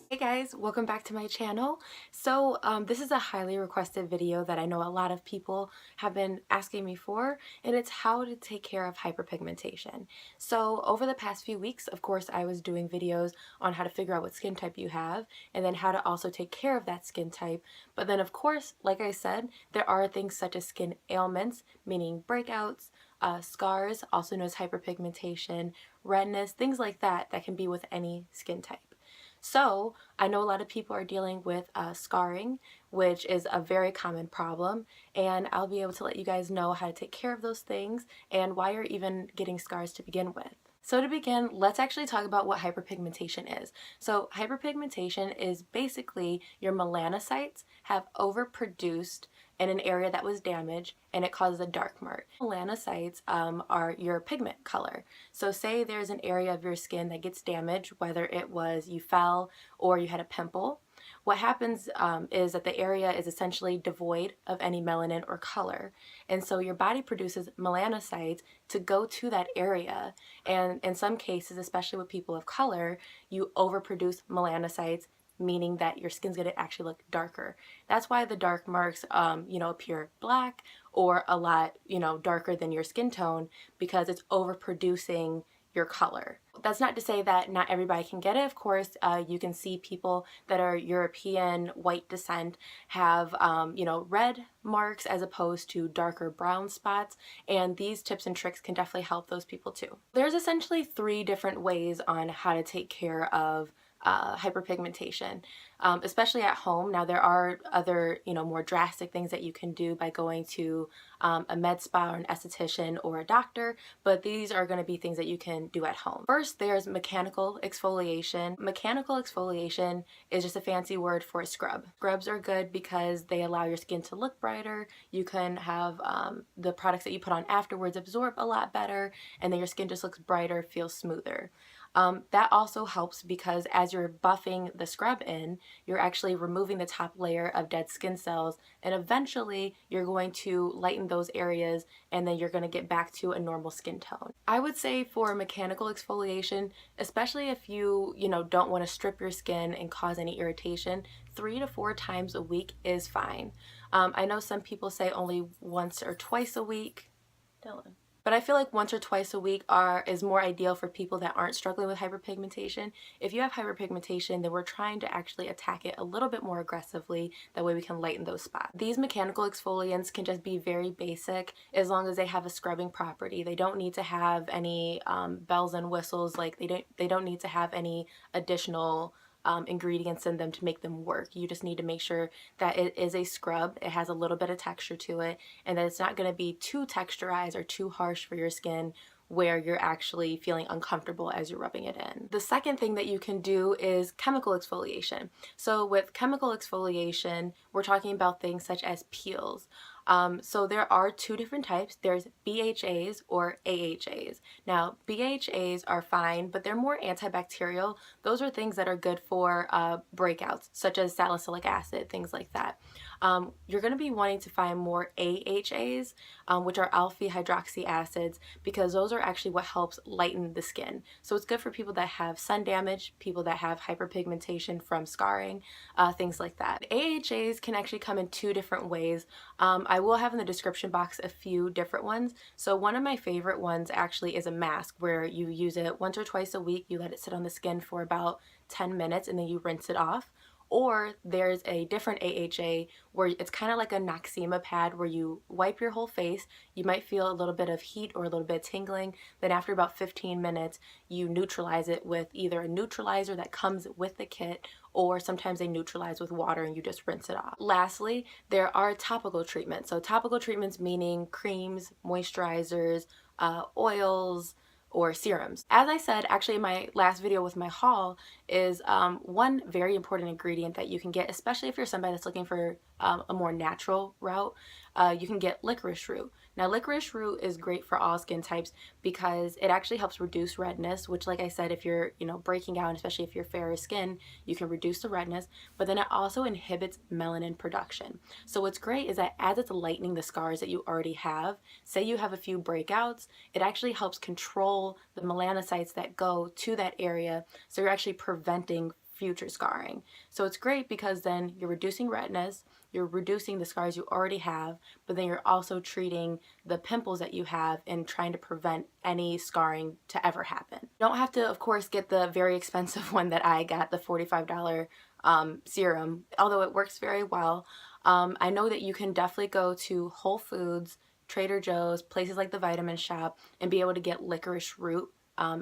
Hey guys, welcome back to my channel. So this is a highly requested video that I know a lot of people have been asking me for, and it's how to take care of hyperpigmentation. So over the past few weeks, of course, I was doing videos on how to figure out what skin type you have and then how to also take care of that skin type. But then of course, like I said, there are things such as skin ailments, meaning breakouts, scars, also known as hyperpigmentation, redness, things like that that can be with any skin type. So I know a lot of people are dealing with scarring, which is a very common problem, and I'll be able to let you guys know how to take care of those things and why you're even getting scars to begin with. So to begin, let's actually talk about what hyperpigmentation is. So hyperpigmentation is basically your melanocytes have overproduced in an area that was damaged and it causes a dark mark. Melanocytes are your pigment color. So say there's an area of your skin that gets damaged, whether it was you fell or you had a pimple. What happens is that the area is essentially devoid of any melanin or color, and so your body produces melanocytes to go to that area, and in some cases, especially with people of color, you overproduce melanocytes, meaning that your skin's going to actually look darker. That's why the dark marks appear black or a lot darker than your skin tone, because it's overproducing your color. That's not to say that not everybody can get it. Of course, you can see people that are European white descent have red marks as opposed to darker brown spots, and these tips and tricks can definitely help those people too. There's essentially 3 different ways on how to take care of hyperpigmentation, especially at home. Now there are other more drastic things that you can do by going to a med spa or an esthetician or a doctor, but these are going to be things that you can do at home. First, there's mechanical exfoliation. Mechanical exfoliation is just a fancy word for a scrub. Scrubs are good because they allow your skin to look brighter. You can have the products that you put on afterwards absorb a lot better, and then your skin just looks brighter, feels smoother. That also helps because as you're buffing the scrub in, you're actually removing the top layer of dead skin cells, and eventually you're going to lighten those areas, and then you're going to get back to a normal skin tone. I would say for mechanical exfoliation, especially if you don't want to strip your skin and cause any irritation, 3 to 4 times a week is fine. I know some people say only once or twice a week. Dylan. But I feel like once or twice a week is more ideal for people that aren't struggling with hyperpigmentation. If you have hyperpigmentation, then we're trying to actually attack it a little bit more aggressively. That way we can lighten those spots. These mechanical exfoliants can just be very basic as long as they have a scrubbing property. They don't need to have any bells and whistles. Like they don't need to have any additional ingredients in them to make them work. You just need to make sure that it is a scrub, it has a little bit of texture to it, and that it's not going to be too texturized or too harsh for your skin where you're actually feeling uncomfortable as you're rubbing it in. The second thing that you can do is chemical exfoliation. So with chemical exfoliation, we're talking about things such as peels. So there are 2 different types. There's BHAs or AHAs. Now, BHAs are fine, but they're more antibacterial. Those are things that are good for breakouts, such as salicylic acid, things like that. You're going to be wanting to find more AHAs, which are alpha hydroxy acids, because those are actually what helps lighten the skin. So it's good for people that have sun damage, people that have hyperpigmentation from scarring, things like that. AHAs can actually come in 2 different ways. I will have in the description box a few different ones. So one of my favorite ones actually is a mask where you use it once or twice a week. You let it sit on the skin for about 10 minutes and then you rinse it off. Or there's a different AHA where it's kind of like a Noxema pad where you wipe your whole face. You might feel a little bit of heat or a little bit of tingling. Then after about 15 minutes, you neutralize it with either a neutralizer that comes with the kit, or sometimes they neutralize with water and you just rinse it off. Lastly, there are topical treatments. So topical treatments meaning creams, moisturizers, oils, or serums. As I said actually in my last video with my haul, is one very important ingredient that you can get, especially if you're somebody that's looking for a more natural route. You can get licorice root. Now, licorice root is great for all skin types because it actually helps reduce redness, which, like I said, if you're, breaking out, especially if you're fairer skin, you can reduce the redness, but then it also inhibits melanin production. So what's great is that as it's lightening the scars that you already have, say you have a few breakouts, it actually helps control the melanocytes that go to that area, so you're actually preventing future scarring. So it's great because then you're reducing redness, you're reducing the scars you already have, but then you're also treating the pimples that you have and trying to prevent any scarring to ever happen. You don't have to, of course, get the very expensive one that I got, the $45 serum, although it works very well. I know that you can definitely go to Whole Foods, Trader Joe's, places like the Vitamin Shop, and be able to get licorice root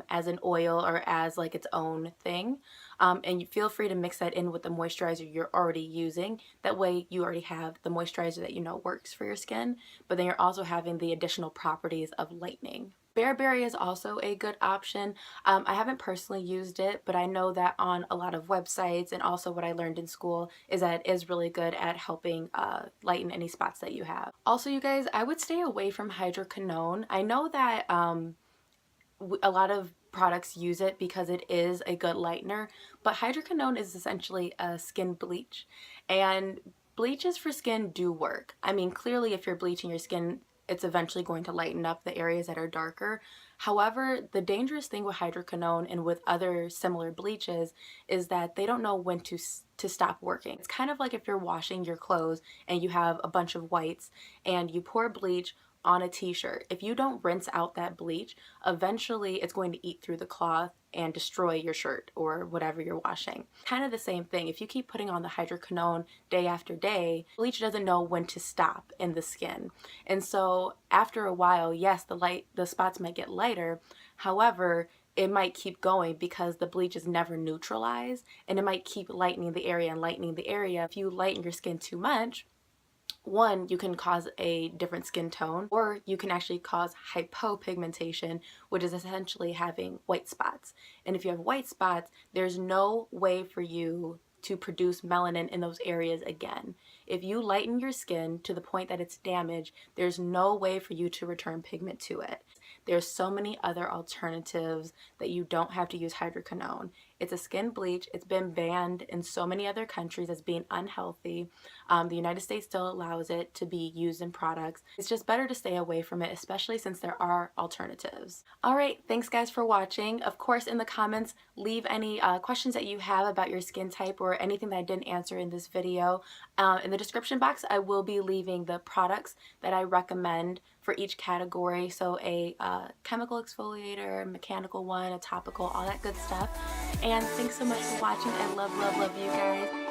as an oil or as like its own thing. And you feel free to mix that in with the moisturizer you're already using. That way you already have the moisturizer that you know works for your skin, but then you're also having the additional properties of lightening. Bearberry is also a good option. I haven't personally used it, but I know that on a lot of websites, and also what I learned in school is that it is really good at helping lighten any spots that you have. Also, you guys, I would stay away from hydroquinone. I know that a lot of products use it because it is a good lightener, but hydroquinone is essentially a skin bleach, and bleaches for skin do work. I mean, clearly if you're bleaching your skin, it's eventually going to lighten up the areas that are darker. However, the dangerous thing with hydroquinone and with other similar bleaches is that they don't know when to stop working. It's kind of like if you're washing your clothes and you have a bunch of whites and you pour bleach on a t-shirt. If you don't rinse out that bleach, eventually it's going to eat through the cloth and destroy your shirt or whatever you're washing. Kind of the same thing. If you keep putting on the hydroquinone day after day, bleach doesn't know when to stop in the skin. And so after a while, yes, the spots might get lighter. However, it might keep going because the bleach is never neutralized, and it might keep lightening the area and lightening the area. If you lighten your skin too much, one, you can cause a different skin tone, or you can actually cause hypopigmentation, which is essentially having white spots. And if you have white spots, there's no way for you to produce melanin in those areas again. If you lighten your skin to the point that it's damaged, there's no way for you to return pigment to it. There's so many other alternatives that you don't have to use hydroquinone. It's a skin bleach. It's been banned in so many other countries as being unhealthy. The United States still allows it to be used in products. It's just better to stay away from it, especially since there are alternatives. All right, thanks guys for watching. Of course, in the comments, leave any questions that you have about your skin type or anything that I didn't answer in this video. In the description box, I will be leaving the products that I recommend for each category. So a chemical exfoliator, mechanical one, a topical, all that good stuff. And thanks so much for watching. I love, love, love you guys.